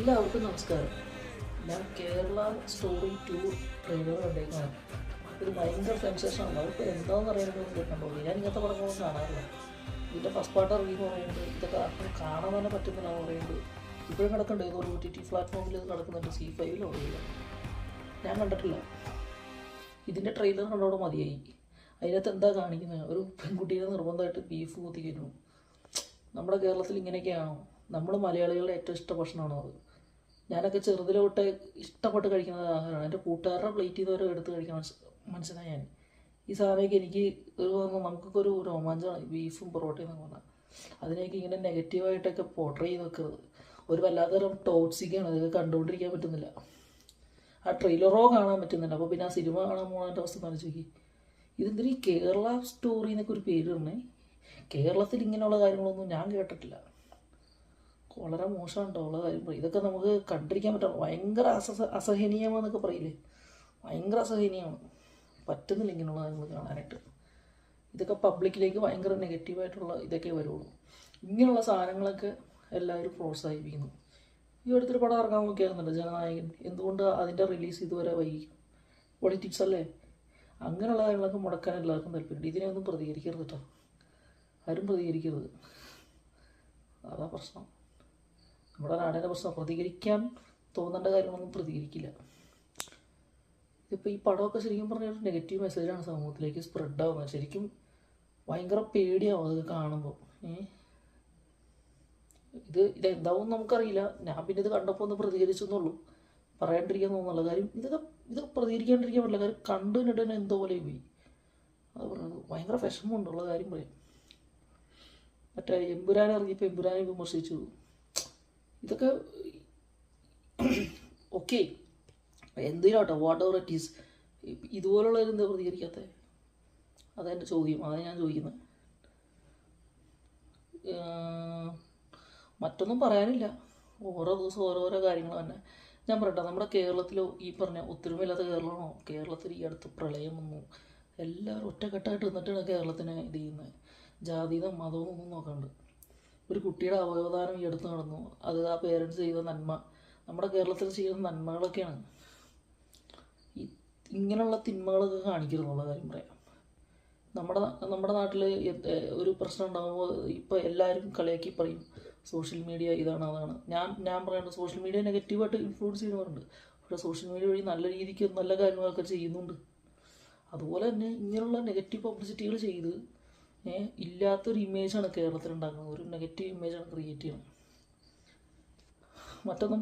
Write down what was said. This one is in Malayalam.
എല്ലാവർക്കും നമസ്കാരം. ഞാൻ കേരള സ്റ്റോറി 2 ട്രെയിലർ കണ്ടേക്കാണ്. ഇത് ഭയങ്കര സെൻസേഷനാണ്. അവർക്ക് എന്താണെന്ന് അറിയാനൊന്നും കണ്ടോളൂ. ഞാൻ ഇങ്ങനത്തെ പടങ്ങളൊന്നും കാണാറില്ല. ഇതിൻ്റെ ഫസ്റ്റ് പാർട്ട് ഇറങ്ങിയെന്ന് പറയുന്നത് ഇതൊക്കെ ആർക്കും കാണാൻ തന്നെ പറ്റുന്നില്ല പറയുന്നത്. ഇപ്പോഴും കിടക്കുന്നുണ്ട്, ഏതോ OTT പ്ലാറ്റ്ഫോമിൽ ഇത് കിടക്കുന്നുണ്ട്, C5 അറിയില്ല. ഞാൻ കണ്ടിട്ടില്ല. ഇതിൻ്റെ ട്രെയിലർ കണ്ടോടെ മതിയായി. അതിനകത്ത് എന്താ കാണിക്കുന്നത്? ഒരു പെൺകുട്ടീനെ നിർബന്ധമായിട്ട് ബീഫ് കുത്തിക്കുന്നു. നമ്മുടെ കേരളത്തിൽ ഇങ്ങനെയൊക്കെയാണോ? നമ്മൾ മലയാളികളുടെ ഏറ്റവും ഇഷ്ട ഭക്ഷണമാണോ അത്? ഞാനൊക്കെ ചെറുതിലെ തൊട്ടേ ഇഷ്ടപ്പെട്ട് കഴിക്കുന്ന ആഹാരമാണ്. എൻ്റെ കൂട്ടുകാരുടെ പ്ലേറ്റ് ചെയ്തവരെ എടുത്ത് കഴിക്കാൻ മനസ്സിലായി ഞാൻ. ഈ സാധനമൊക്കെ എനിക്ക് നമുക്കൊക്കെ ഒരു രോമാഞ്ചമാണ്, ബീഫും പൊറോട്ടയും എന്നൊക്കെ പറഞ്ഞാൽ. അതിനെയൊക്കെ ഇങ്ങനെ നെഗറ്റീവായിട്ടൊക്കെ പോർട്രേ ചെയ്ത് വെക്കുന്നത് ഒരു വല്ലാത്തരം ടോക്സിക്കാണ്. അതൊക്കെ കണ്ടുകൊണ്ടിരിക്കാൻ പറ്റുന്നില്ല. ആ ട്രെയിലറോ കാണാൻ പറ്റുന്നില്ല. അപ്പോൾ പിന്നെ ആ സിനിമ കാണാൻ പോകുന്നതിൻ്റെ അവസ്ഥ മനസ്സിൽ നോക്കി. ഇതെന്തിനീ കേരള സ്റ്റോറി എന്നൊക്കെ ഒരു പേര് ഇടണേ? കേരളത്തിൽ ഇങ്ങനെയുള്ള കാര്യങ്ങളൊന്നും ഞാൻ കേട്ടിട്ടില്ല. വളരെ മോശമാണ് ഉള്ള കാര്യം പറയും. ഇതൊക്കെ നമുക്ക് കണ്ടിരിക്കാൻ പറ്റണം. ഭയങ്കര അസഹനീയമാണെന്നൊക്കെ പറയില്ലേ, ഭയങ്കര അസഹനീയമാണ്. പറ്റുന്നില്ല ഇങ്ങനെയുള്ള കാര്യങ്ങൾ കാണാനായിട്ട്. ഇതൊക്കെ പബ്ലിക്കിലേക്ക് ഭയങ്കര നെഗറ്റീവായിട്ടുള്ള ഇതൊക്കെ വരുള്ളൂ. ഇങ്ങനെയുള്ള സാധനങ്ങളൊക്കെ എല്ലാവരും പ്രോത്സാഹിപ്പിക്കുന്നു. ഈ അടുത്തൊരു പടം ഇറങ്ങാൻ നോക്കിയായിരുന്നല്ലോ, ജനനായകൻ. എന്തുകൊണ്ട് അതിൻ്റെ റിലീസ് ഇതുവരെ വൈകി? പൊളിറ്റിക്സ് അല്ലേ? അങ്ങനെയുള്ള കാര്യങ്ങളൊക്കെ മുടക്കാൻ എല്ലാവർക്കും താല്പര്യമുണ്ട്. ഇതിനെയൊന്നും പ്രതികരിക്കരുത് കേട്ടോ, ആരും പ്രതികരിക്കരുത്. അതാ പ്രശ്നം. നമ്മുടെ നാടിൻ്റെ പ്രശ്നം. പ്രതികരിക്കാൻ തോന്നേണ്ട കാര്യങ്ങളൊന്നും പ്രതികരിക്കില്ല. ഇതിപ്പോൾ ഈ പടമൊക്കെ ശരിക്കും പറഞ്ഞാൽ ഒരു നെഗറ്റീവ് മെസ്സേജാണ് സമൂഹത്തിലേക്ക് സ്പ്രെഡ് ആവുന്നത്. ശരിക്കും ഭയങ്കര പേടിയാവും അതൊക്കെ കാണുമ്പോൾ. ഇതെന്താവും നമുക്കറിയില്ല. ഞാൻ പിന്നെ ഇത് കണ്ടപ്പോൾ ഒന്ന് പ്രതികരിച്ചെന്നുള്ളൂ, പറയാണ്ടിരിക്കാൻ തോന്നുന്നുള്ള കാര്യം. ഇത് പ്രതികരിക്കാണ്ടിരിക്കാൻ പറ്റില്ല. കാര്യം കണ്ടിട്ട് തന്നെ എന്തോ പോലെ പോയി. അത് പറഞ്ഞത് ഭയങ്കര വിഷമമുണ്ടുള്ള കാര്യം പറയും. മറ്റേ എമ്പുരാനെ ഇറങ്ങിയപ്പോൾ എമ്പുരാനെ വിമർശിച്ചു. ഇതൊക്കെ ഓക്കെ, എന്തിനാട്ടോ, വാട്ട് എവർ ഇറ്റ് ഈസ്. ഇതുപോലുള്ളവർ എന്താ പ്രതികരിക്കാത്ത? അതെൻ്റെ ചോദ്യം, അതാണ് ഞാൻ ചോദിക്കുന്നത്. മറ്റൊന്നും പറയാനില്ല. ഓരോ ദിവസം ഓരോരോ കാര്യങ്ങൾ തന്നെ. ഞാൻ പറയട്ടെ, നമ്മുടെ കേരളത്തിലോ ഈ പറഞ്ഞ ഒത്തൊരുമയില്ലാത്ത കേരളമാണോ? കേരളത്തിൽ ഈ അടുത്ത് പ്രളയം വന്നു. എല്ലാവരും ഒറ്റക്കെട്ടായിട്ട് നിന്നിട്ടാണ് കേരളത്തിനെ ഇത് ചെയ്യുന്നത്. ജാതിയും മതവും ഒന്നും നോക്കാണ്ട് ഒരു കുട്ടിയുടെ അവയവദാനം ഈ അടുത്ത് നടന്നു. അത് ആ പേരൻസ് ചെയ്ത നന്മ, നമ്മുടെ കേരളത്തിൽ ചെയ്യുന്ന നന്മകളൊക്കെയാണ്. ഇങ്ങനെയുള്ള തിന്മകളൊക്കെ കാണിക്കുന്നുള്ള കാര്യം പറയാം. നമ്മുടെ നാട്ടിൽ ഒരു പ്രശ്നം ഉണ്ടാകുമ്പോൾ ഇപ്പോൾ എല്ലാവരും കളിയാക്കി പറയും സോഷ്യൽ മീഡിയ ഇതാണ് അതാണ്. ഞാൻ പറയേണ്ടത്, സോഷ്യൽ മീഡിയ നെഗറ്റീവായിട്ട് ഇൻഫ്ലുവൻസ് ചെയ്യുന്നവരുണ്ട്. പക്ഷേ സോഷ്യൽ മീഡിയ വഴി നല്ല രീതിക്ക് നല്ല കാര്യങ്ങളൊക്കെ ചെയ്യുന്നുണ്ട്. അതുപോലെ തന്നെ ഇങ്ങനെയുള്ള നെഗറ്റീവ് പബ്ലിസിറ്റികൾ ചെയ്ത് ഇല്ലാത്തൊരു ഇമേജാണ് കേരളത്തിൽ ഉണ്ടാക്കുന്നത്. ഒരു നെഗറ്റീവ് ഇമേജാണ് ക്രിയേറ്റ് ചെയ്യുന്നത്. മറ്റൊന്നും